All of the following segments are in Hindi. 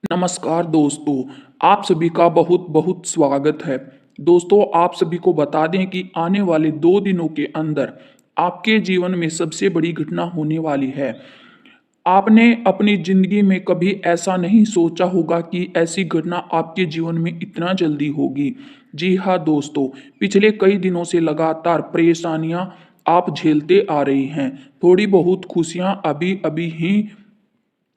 नमस्कार दोस्तों, आप सभी का बहुत बहुत स्वागत है। दोस्तों, आप सभी को बता दें कि आने वाले 2 दिनों के अंदर आपके जीवन में सबसे बड़ी घटना होने वाली है। आपने अपनी ज़िंदगी में कभी ऐसा नहीं सोचा होगा कि ऐसी घटना आपके जीवन में इतना जल्दी होगी। जी हाँ दोस्तों, पिछले कई दिनों से लगातार परेशानियाँ आप झेलते आ रही हैं। थोड़ी बहुत खुशियाँ अभी-अभी ही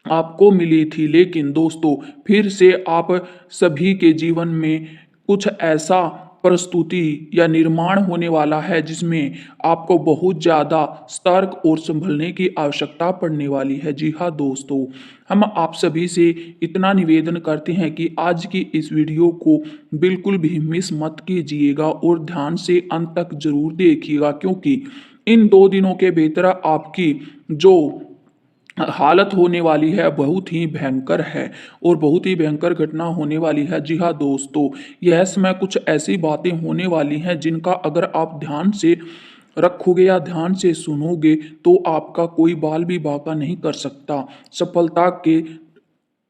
आपको मिली थी, लेकिन दोस्तों फिर से आप सभी के जीवन में कुछ ऐसा प्रस्तुति या निर्माण होने वाला है जिसमें आपको बहुत ज़्यादा सतर्क और संभलने की आवश्यकता पड़ने वाली है। जी हाँ दोस्तों, हम आप सभी से इतना निवेदन करते हैं कि आज की इस वीडियो को बिल्कुल भी मिस मत कीजिएगा और ध्यान से अंत तक ज़रूर देखिएगा, क्योंकि इन 2 दिनों के भीतर आपकी जो हालत होने वाली है बहुत ही भयंकर है और बहुत ही भयंकर घटना होने वाली है। जी हाँ दोस्तों, यह समय कुछ ऐसी बातें होने वाली हैं जिनका अगर आप ध्यान से रखोगे या ध्यान से सुनोगे तो आपका कोई बाल भी बांका नहीं कर सकता। सफलता के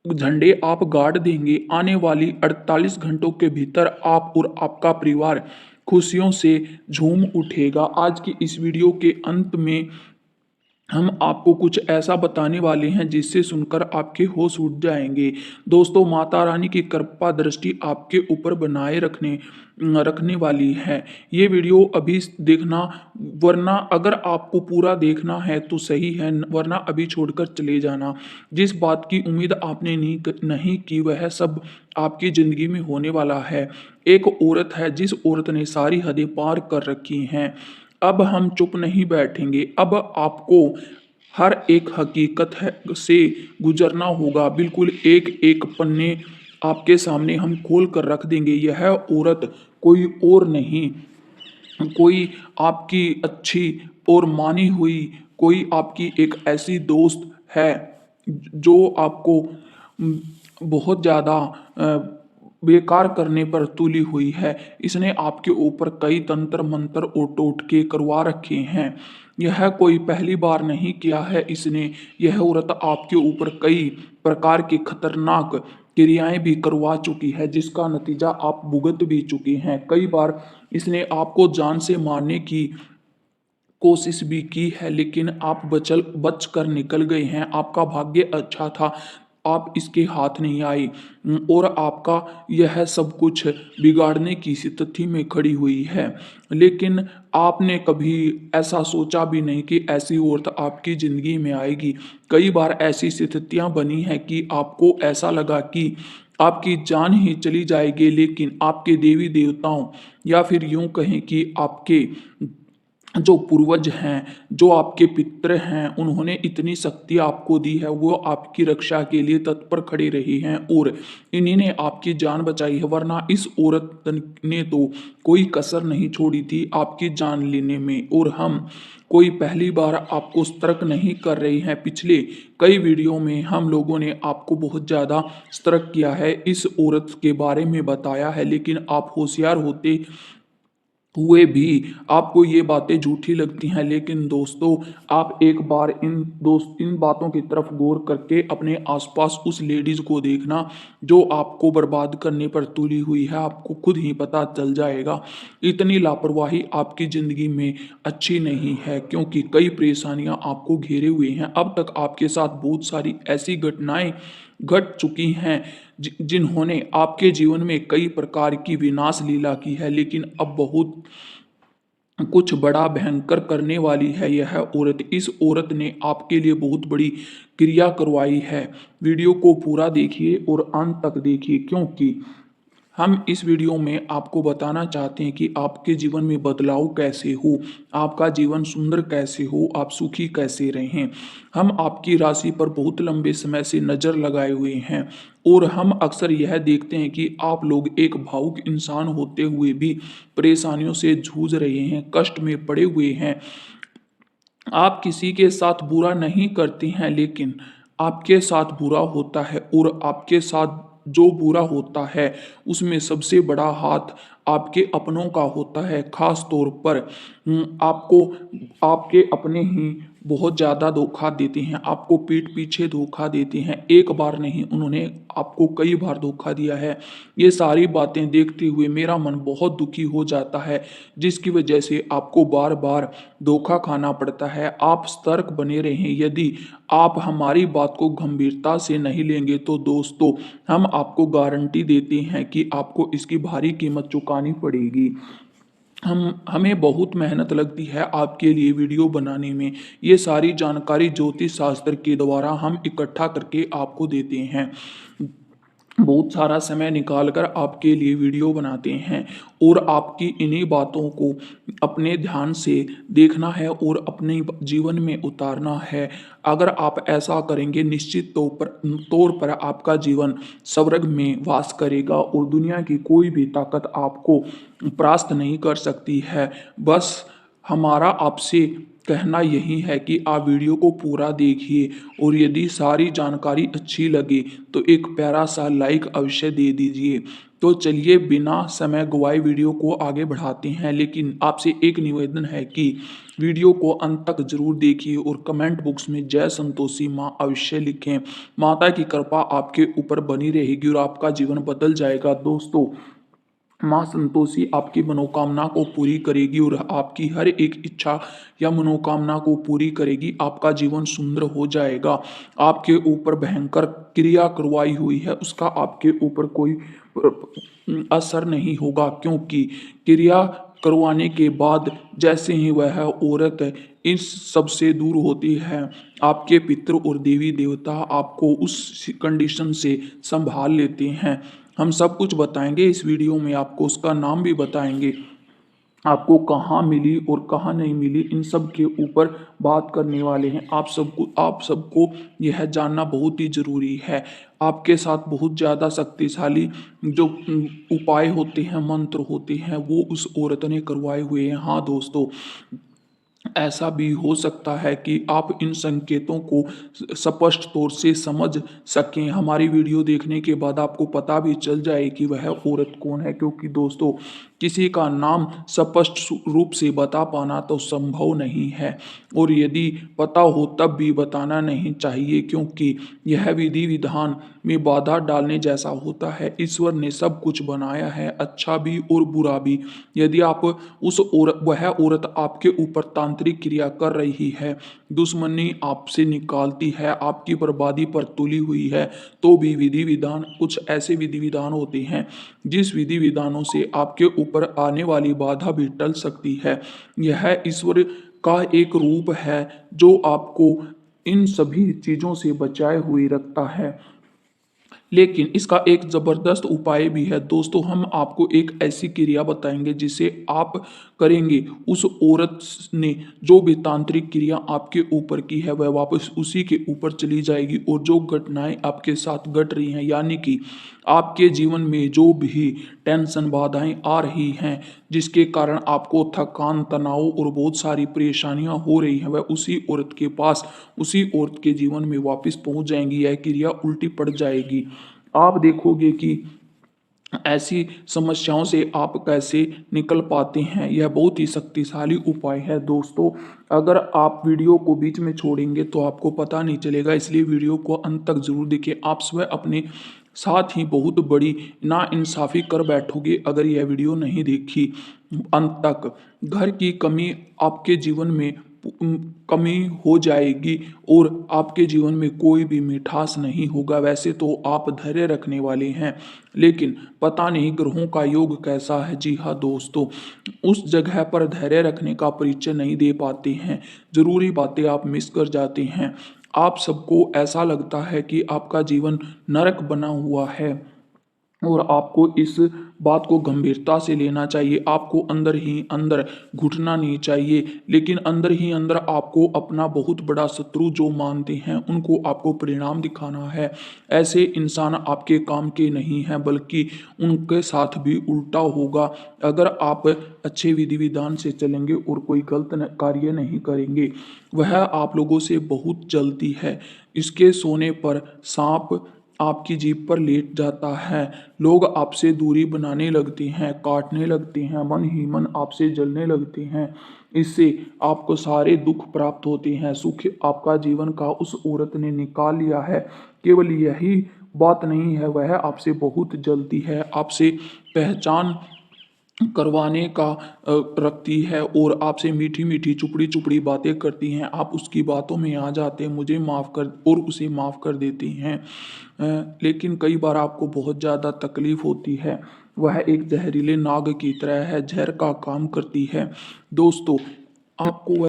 झंडे आप गाड़ देंगे। आने वाली 48 घंटों के भीतर आप और आपका परिवार खुशियों से झूम उठेगा। आज की इस वीडियो के अंत में हम आपको कुछ ऐसा बताने वाले हैं जिससे सुनकर आपके होश उड़ जाएंगे। दोस्तों, माता रानी की कृपा दृष्टि आपके ऊपर बनाए रखने वाली है। ये वीडियो अभी देखना, वरना अगर आपको पूरा देखना है तो सही है, वरना अभी छोड़कर चले जाना। जिस बात की उम्मीद आपने नहीं की वह सब आपकी ज़िंदगी में होने वाला है। एक औरत है जिस औरत ने सारी हदें पार कर रखी हैं। अब हम चुप नहीं बैठेंगे, अब आपको हर एक हकीकत है से गुजरना होगा। बिल्कुल एक-एक पन्ने आपके सामने हम खोल कर रख देंगे। यह औरत कोई और नहीं, कोई आपकी अच्छी और मानी हुई कोई आपकी एक ऐसी दोस्त है जो आपको उम, बहुत ज़्यादा बेकार करने पर तुली हुई है। इसने आपके ऊपर कई तंत्र मंत्र और टोटके करवा रखे हैं। यह कोई पहली बार नहीं किया है इसने। यह औरत आपके ऊपर कई प्रकार की खतरनाक क्रियाएं भी करवा चुकी है, जिसका नतीजा आप भुगत भी चुके हैं। कई बार इसने आपको जान से मारने की कोशिश भी की है, लेकिन आप बच कर निकल गए हैं। आपका भाग्य अच्छा था, आप इसके हाथ नहीं आई। और आपका यह सब कुछ बिगाड़ने की स्थिति में खड़ी हुई है। लेकिन आपने कभी ऐसा सोचा भी नहीं कि ऐसी औरत आपकी ज़िंदगी में आएगी। कई बार ऐसी स्थितियाँ बनी हैं कि आपको ऐसा लगा कि आपकी जान ही चली जाएगी, लेकिन आपके देवी-देवताओं या फिर यूँ कहें कि आपके जो पूर्वज हैं, जो आपके पितर हैं, उन्होंने इतनी शक्ति आपको दी है, वो आपकी रक्षा के लिए तत्पर खड़े रहे हैं और इन्हीं ने आपकी जान बचाई है। वरना इस औरत ने तो कोई कसर नहीं छोड़ी थी आपकी जान लेने में। और हम कोई पहली बार आपको सतर्क नहीं कर रहे हैं। पिछले कई वीडियो में हम लोगों ने आपको बहुत ज़्यादा सतर्क किया है, इस औरत के बारे में बताया है, लेकिन आप होशियार होते हुए भी आपको ये बातें झूठी लगती हैं। लेकिन दोस्तों, आप एक बार इन बातों की तरफ गौर करके अपने आसपास उस लेडीज को देखना जो आपको बर्बाद करने पर तुली हुई है। आपको खुद ही पता चल जाएगा। इतनी लापरवाही आपकी ज़िंदगी में अच्छी नहीं है, क्योंकि कई परेशानियां आपको घेरे हुए हैं। अब तक आपके साथ बहुत सारी ऐसी घटनाएं घट चुकी हैं जिन्होंने आपके जीवन में कई प्रकार की विनाश लीला की है, लेकिन अब बहुत कुछ बड़ा भयंकर करने वाली है यह औरत। इस औरत ने आपके लिए बहुत बड़ी क्रिया करवाई है। वीडियो को पूरा देखिए और अंत तक देखिए, क्योंकि हम इस वीडियो में आपको बताना चाहते हैं कि आपके जीवन में बदलाव कैसे हो, आपका जीवन सुंदर कैसे हो, आप सुखी कैसे रहें। हम आपकी राशि पर बहुत लंबे समय से नज़र लगाए हुए हैं और हम अक्सर यह देखते हैं कि आप लोग एक भावुक इंसान होते हुए भी परेशानियों से जूझ रहे हैं, कष्ट में पड़े हुए हैं। आप किसी के साथ बुरा नहीं करती हैं, लेकिन आपके साथ बुरा होता है और आपके साथ जो बुरा होता है उसमें सबसे बड़ा हाथ आपके अपनों का होता है। खास तौर पर आपको आपके अपने ही बहुत ज़्यादा धोखा देते हैं, आपको पीठ पीछे धोखा देते हैं। एक बार नहीं, उन्होंने आपको कई बार धोखा दिया है। ये सारी बातें देखते हुए मेरा मन बहुत दुखी हो जाता है, जिसकी वजह से आपको बार-बार धोखा खाना पड़ता है। आप सतर्क बने रहें, यदि आप हमारी बात को गंभीरता से नहीं लेंगे तो दोस्तों, हम आपको गारंटी देते हैं कि आपको इसकी भारी कीमत चुकानी पड़ेगी। हमें बहुत मेहनत लगती है आपके लिए वीडियो बनाने में। ये सारी जानकारी ज्योतिष शास्त्र के द्वारा हम इकट्ठा करके आपको देते हैं। बहुत सारा समय निकाल कर आपके लिए वीडियो बनाते हैं और आपकी इन्हीं बातों को अपने ध्यान से देखना है और अपने जीवन में उतारना है। अगर आप ऐसा करेंगे, निश्चित तौर पर आपका जीवन स्वर्ग में वास करेगा और दुनिया की कोई भी ताकत आपको परास्त नहीं कर सकती है। बस हमारा आपसे कहना यही है कि आप वीडियो को पूरा देखिए और यदि सारी जानकारी अच्छी लगे तो एक प्यारा सा लाइक अवश्य दे दीजिए। तो चलिए बिना समय गवाए वीडियो को आगे बढ़ाते हैं, लेकिन आपसे एक निवेदन है कि वीडियो को अंत तक जरूर देखिए और कमेंट बॉक्स में जय संतोषी माँ अवश्य लिखें। माता की कृपा आपके ऊपर बनी रहेगी और आपका जीवन बदल जाएगा दोस्तों। माँ संतोषी आपकी मनोकामना को पूरी करेगी और आपकी हर एक इच्छा या मनोकामना को पूरी करेगी। आपका जीवन सुंदर हो जाएगा। आपके ऊपर भयंकर क्रिया करवाई हुई है, उसका आपके ऊपर कोई असर नहीं होगा, क्योंकि क्रिया करवाने के बाद जैसे ही वह औरत इस सब से दूर होती है, आपके पितृ और देवी देवता आपको उस कंडीशन से संभाल लेते हैं। हम सब कुछ बताएंगे इस वीडियो में, आपको उसका नाम भी बताएंगे, आपको कहाँ मिली और कहाँ नहीं मिली, इन सब के ऊपर बात करने वाले हैं। आप सबको यह जानना बहुत ही ज़रूरी है। आपके साथ बहुत ज़्यादा शक्तिशाली जो उपाय होते हैं, मंत्र होते हैं, वो उस औरत ने करवाए हुए हैं। हाँ दोस्तों, ऐसा भी हो सकता है कि आप इन संकेतों को स्पष्ट तौर से समझ सकें। हमारी वीडियो देखने के बाद आपको पता भी चल जाए कि वह औरत कौन है, क्योंकि दोस्तों किसी का नाम स्पष्ट रूप से बता पाना तो संभव नहीं है और यदि पता हो तब भी बताना नहीं चाहिए, क्योंकि यह विधि विधान में बाधा डालने जैसा होता है। ईश्वर ने सब कुछ बनाया है, अच्छा भी और बुरा भी। यदि आप वह औरत आपके ऊपर तांत्रिक क्रिया कर रही है, दुश्मनी आपसे निकालती है, आपकी बर्बादी पर तुली हुई है, तो भी विधि विधान, कुछ ऐसे विधि विधान होते हैं जिस विधि विधानों से आपके ऊपर आने वाली बाधा भी टल सकती है। यह ईश्वर का एक रूप है जो आपको इन सभी चीज़ों से बचाए हुए रखता है। लेकिन इसका एक ज़बरदस्त उपाय भी है दोस्तों। हम आपको एक ऐसी क्रिया बताएंगे जिसे आप करेंगे, उस औरत ने जो भी तांत्रिक क्रिया आपके ऊपर की है वह वापस उसी के ऊपर चली जाएगी और जो घटनाएं आपके साथ घट रही हैं, यानी कि आपके जीवन में जो भी टेंशन बाधाएं आ रही हैं, जिसके कारण आपको थकान, तनाव और बहुत सारी परेशानियां हो रही हैं, वह उसी औरत के पास, उसी औरत के जीवन में वापस पहुंच जाएंगी। यह क्रिया उल्टी पड़ जाएगी। आप देखोगे कि ऐसी समस्याओं से आप कैसे निकल पाते हैं। यह बहुत ही शक्तिशाली उपाय है दोस्तों। अगर आप वीडियो को बीच में छोड़ेंगे तो आपको पता नहीं चलेगा, इसलिए वीडियो को अंत तक जरूर देखिए। आप स्वयं अपने साथ ही बहुत बड़ी नाइंसाफी कर बैठोगे अगर यह वीडियो नहीं देखी अंत तक। घर की कमी आपके जीवन में कमी हो जाएगी और आपके जीवन में कोई भी मिठास नहीं होगा। वैसे तो आप धैर्य रखने वाले हैं, लेकिन पता नहीं ग्रहों का योग कैसा है। जी हाँ दोस्तों, उस जगह पर धैर्य रखने का परिचय नहीं दे पाते हैं, जरूरी बातें आप मिस कर जाते हैं। आप सबको ऐसा लगता है कि आपका जीवन नरक बना हुआ है और आपको इस बात को गंभीरता से लेना चाहिए। आपको अंदर ही अंदर घुटना नहीं चाहिए, लेकिन अंदर ही अंदर आपको अपना बहुत बड़ा शत्रु जो मानते हैं उनको आपको परिणाम दिखाना है। ऐसे इंसान आपके काम के नहीं हैं, बल्कि उनके साथ भी उल्टा होगा। अगर आप अच्छे विधि विधान से चलेंगे और कोई गलत कार्य नहीं करेंगे, वह आप लोगों से बहुत जलती है। इसके सोने पर सांप आपकी जीभ पर लेट जाता है। लोग आपसे दूरी बनाने लगते हैं, काटने लगते हैं, मन ही मन आपसे जलने लगते हैं। इससे आपको सारे दुख प्राप्त होते हैं। सुख आपका जीवन का उस औरत ने निकाल लिया है। केवल यही बात नहीं है, वह आपसे बहुत जलती है, आपसे पहचान करवाने का रखती है और आपसे मीठी मीठी चुपड़ी चुपड़ी बातें करती हैं। आप उसकी बातों में आ जाते हैं, मुझे माफ़ कर और उसे माफ़ कर देती हैं। लेकिन कई बार आपको बहुत ज़्यादा तकलीफ होती है। वह एक जहरीले नाग की तरह है, जहर का काम करती है। दोस्तों, आपको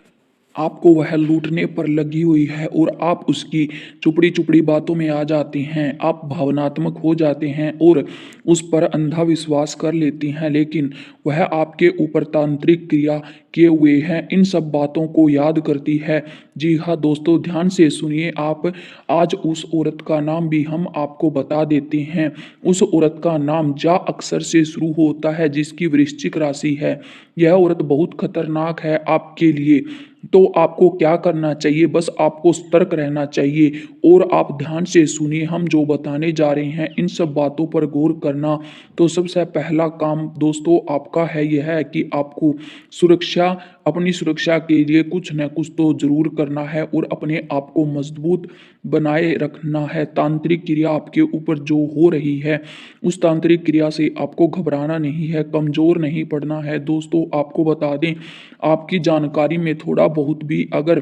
आपको वह लूटने पर लगी हुई है और आप उसकी चुपड़ी चुपड़ी बातों में आ जाते हैं। आप भावनात्मक हो जाते हैं और उस पर अंधा विश्वास कर लेती हैं, लेकिन वह आपके ऊपर तांत्रिक क्रिया किए हुए हैं, इन सब बातों को याद करती है। जी हाँ दोस्तों, ध्यान से सुनिए आप। आज उस औरत का नाम भी हम आपको बता देते हैं। उस औरत का नाम जा अक्षर से शुरू होता है, जिसकी वृश्चिक राशि है। यह औरत बहुत खतरनाक है आपके लिए। तो आपको क्या करना चाहिए? बस आपको सतर्क रहना चाहिए और आप ध्यान से सुनिए। हम जो बताने जा रहे हैं, इन सब बातों पर गौर करना। तो सबसे पहला काम दोस्तों आपका है, यह है कि आपको सुरक्षा अपनी सुरक्षा के लिए कुछ न कुछ तो जरूर करना है और अपने आप को मजबूत बनाए रखना है। तांत्रिक क्रिया आपके ऊपर जो हो रही है, उस तांत्रिक क्रिया से आपको घबराना नहीं है, कमज़ोर नहीं पड़ना है। दोस्तों, आपको बता दें, आपकी जानकारी में थोड़ा बहुत भी अगर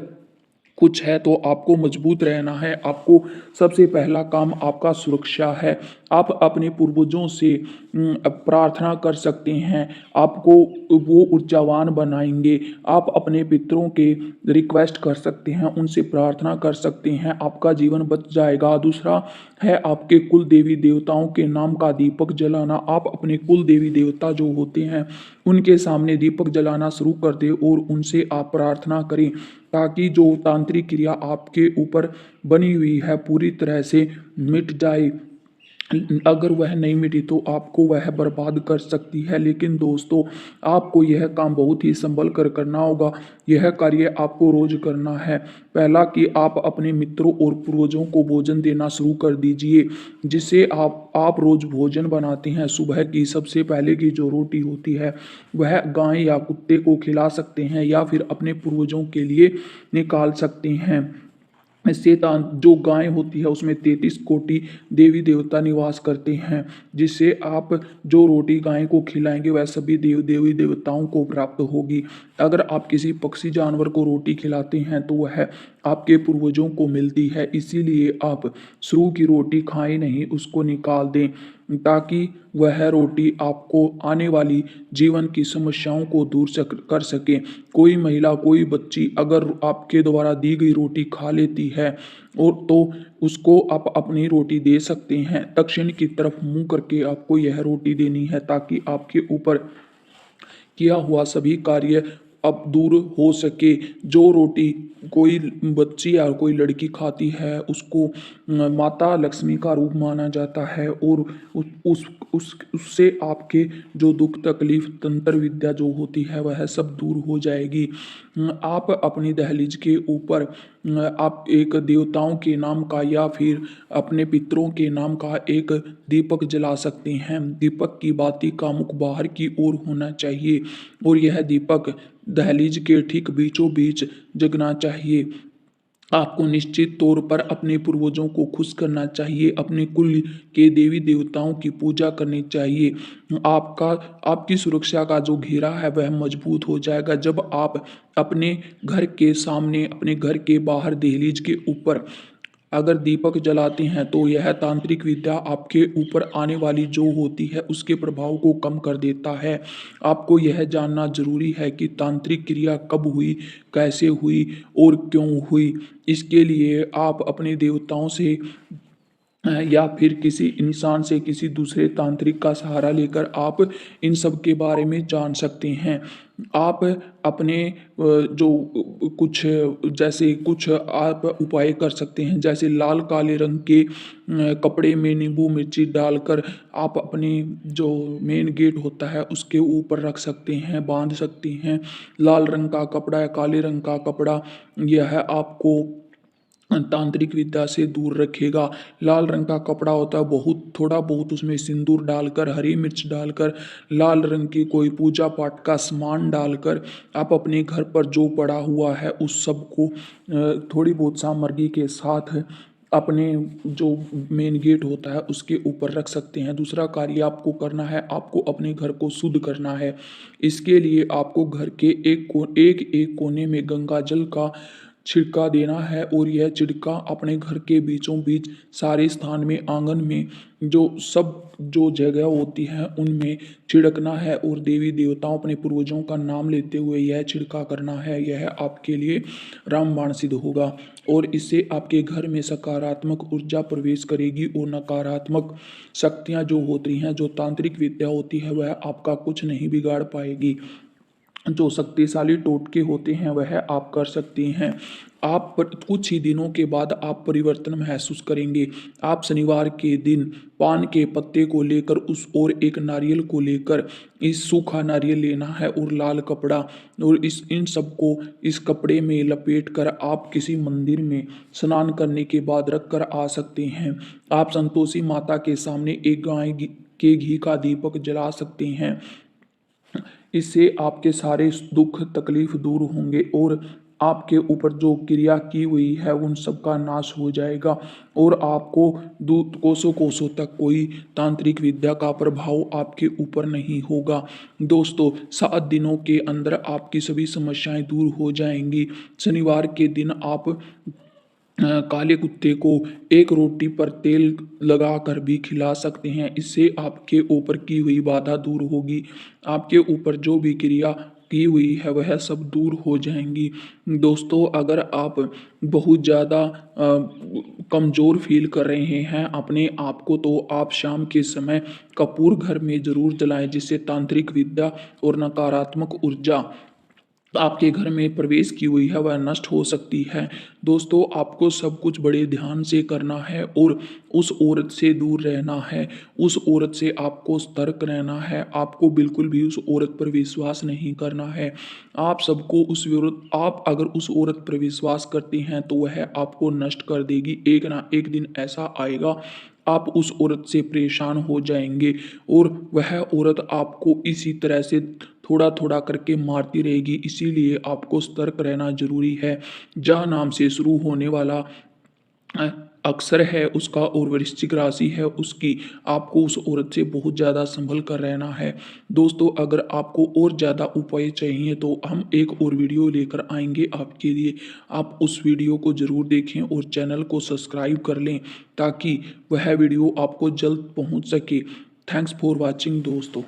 कुछ है तो आपको मजबूत रहना है। आपको सबसे पहला काम आपका सुरक्षा है। आप अपने पूर्वजों से प्रार्थना कर सकते हैं, आपको वो ऊर्जावान बनाएंगे। आप अपने पितरों के रिक्वेस्ट कर सकते हैं, उनसे प्रार्थना कर सकते हैं, आपका जीवन बच जाएगा। दूसरा है आपके कुल देवी देवताओं के नाम का दीपक जलाना। आप अपने कुल देवी देवता जो होते हैं, उनके सामने दीपक जलाना शुरू कर दें और उनसे आप प्रार्थना करें, ताकि जो तांत्रिक क्रिया आपके ऊपर बनी हुई है पूरी तरह से मिट जाए। अगर वह नहीं मिटी तो आपको वह बर्बाद कर सकती है। लेकिन दोस्तों, आपको यह काम बहुत ही संभल कर करना होगा। यह कार्य आपको रोज करना है। पहला कि आप अपने मित्रों और पूर्वजों को भोजन देना शुरू कर दीजिए। जिसे आप रोज भोजन बनाते हैं, सुबह की सबसे पहले की जो रोटी होती है, वह गाय या कुत्ते को खिला सकते हैं या फिर अपने पूर्वजों के लिए निकाल सकते हैं। इससे जो गाय होती है उसमें 33 कोटि देवी देवता निवास करते हैं, जिससे आप जो रोटी गाय को खिलाएंगे वह सभी देवी देवताओं को प्राप्त होगी। अगर आप किसी पक्षी जानवर को रोटी खिलाते हैं तो वह आपके पूर्वजों को मिलती है। इसीलिए आप शुरू की रोटी खाएं नहीं, उसको निकाल दें, ताकि वह रोटी आपको आने वाली जीवन की समस्याओं को दूर कर सके। कोई महिला, कोई बच्ची अगर आपके द्वारा दी गई रोटी खा लेती है और तो उसको आप अपनी रोटी दे सकते हैं। दक्षिण की तरफ मुंह करके आपको यह रोटी देनी है, ताकि आपके ऊपर किया हुआ सभी कार्य अब दूर हो सके। जो रोटी कोई बच्ची या कोई लड़की खाती है, उसको माता लक्ष्मी का रूप माना जाता है और उससे आपके जो दुख तकलीफ तंत्र विद्या जो होती है वह सब दूर हो जाएगी। आप अपनी दहलीज के ऊपर आप एक देवताओं के नाम का या फिर अपने पितरों के नाम का एक दीपक जला सकते हैं। दीपक की बाती का मुख बाहर की ओर होना चाहिए और यह दीपक दहलीज के ठीक बीचों बीच जगना चाहिए। आपको निश्चित तौर पर अपने पूर्वजों को खुश करना चाहिए, अपने कुल के देवी देवताओं की पूजा करनी चाहिए। आपका आपकी सुरक्षा का जो घेरा है वह मजबूत हो जाएगा जब आप अपने घर के सामने, अपने घर के बाहर दहलीज के ऊपर अगर दीपक जलाते हैं, तो यह तांत्रिक विद्या आपके ऊपर आने वाली जो होती है उसके प्रभाव को कम कर देता है। आपको यह जानना जरूरी है कि तांत्रिक क्रिया कब हुई, कैसे हुई और क्यों हुई। इसके लिए आप अपने देवताओं से या फिर किसी इंसान से, किसी दूसरे तांत्रिक का सहारा लेकर आप इन सब के बारे में जान सकते हैं। आप अपने जो कुछ जैसे कुछ आप उपाय कर सकते हैं, जैसे लाल काले रंग के कपड़े में नींबू मिर्ची डालकर आप अपने जो मेन गेट होता है उसके ऊपर रख सकते हैं, बांध सकते हैं। लाल रंग का कपड़ा या काले रंग का कपड़ा, यह आपको तांत्रिक विद्या से दूर रखेगा। लाल रंग का कपड़ा होता है, बहुत थोड़ा बहुत उसमें सिंदूर डालकर, हरी मिर्च डालकर, लाल रंग की कोई पूजा पाठ का सामान डालकर आप अपने घर पर जो पड़ा हुआ है उस सब को थोड़ी बहुत सामग्री के साथ अपने जो मेन गेट होता है उसके ऊपर रख सकते हैं। दूसरा कार्य आपको करना है, आपको अपने घर को शुद्ध करना है। इसके लिए आपको घर के एक कोने में गंगा जल का छिड़का देना है और यह छिड़का अपने घर के बीचों बीच सारे स्थान में, आंगन में जो जगह होती है उनमें छिड़कना है और देवी देवताओं अपने पूर्वजों का नाम लेते हुए यह छिड़का करना है। यह आपके लिए रामबाण सिद्ध होगा और इससे आपके घर में सकारात्मक ऊर्जा प्रवेश करेगी और नकारात्मक शक्तियां जो होती हैं, जो तांत्रिक विद्या होती है, वह आपका कुछ नहीं बिगाड़ पाएगी। जो शक्तिशाली टोटके होते हैं वह आप कर सकते हैं। कुछ ही दिनों के बाद आप परिवर्तन महसूस करेंगे। आप शनिवार के दिन पान के पत्ते को लेकर उस और एक नारियल को लेकर, इस सूखा नारियल लेना है और लाल कपड़ा, और इन सबको इस कपड़े में लपेट कर आप किसी मंदिर में स्नान करने के बाद रख कर आ सकते हैं। आप संतोषी माता के सामने एक गाय के घी का दीपक जला सकते हैं। इससे आपके सारे दुख तकलीफ दूर होंगे और आपके ऊपर जो क्रिया की हुई है उन सब का नाश हो जाएगा और आपको दूर कोसों कोसों तक कोई तांत्रिक विद्या का प्रभाव आपके ऊपर नहीं होगा। दोस्तों, 7 दिनों के अंदर आपकी सभी समस्याएं दूर हो जाएंगी। शनिवार के दिन आप काले कुत्ते को एक रोटी पर तेल लगाकर भी खिला सकते हैं। इससे आपके ऊपर की हुई बाधा दूर होगी। आपके ऊपर जो भी क्रिया की हुई है वह सब दूर हो जाएंगी। दोस्तों, अगर आप बहुत ज़्यादा कमज़ोर फील कर रहे हैं अपने आप को, तो आप शाम के समय कपूर घर में ज़रूर जलाएं, जिससे तांत्रिक विद्या और नकारात्मक ऊर्जा आपके घर में प्रवेश की हुई है वह नष्ट हो सकती है। दोस्तों, आपको सब कुछ बड़े ध्यान से करना है और उस औरत से दूर रहना है। उस औरत से आपको सतर्क रहना है। आपको बिल्कुल भी उस औरत पर विश्वास नहीं करना है। आप अगर उस औरत पर विश्वास करते हैं तो वह आपको नष्ट कर देगी। एक ना एक दिन ऐसा आएगा, आप उस औरत से परेशान हो जाएंगे और वह औरत आपको इसी तरह से थोड़ा थोड़ा करके मारती रहेगी। इसीलिए आपको सतर्क रहना जरूरी है। जा नाम से शुरू होने वाला अ, अक्षर है उसका और वृश्चिक राशि है उसकी, आपको उस औरत से बहुत ज़्यादा संभल कर रहना है। दोस्तों, अगर आपको और ज़्यादा उपाय चाहिए तो हम एक और वीडियो लेकर आएंगे आपके लिए। आप उस वीडियो को ज़रूर देखें और चैनल को सब्सक्राइब कर लें ताकि वह वीडियो आपको जल्द पहुंच सके। थैंक्स फॉर वॉचिंग दोस्तों।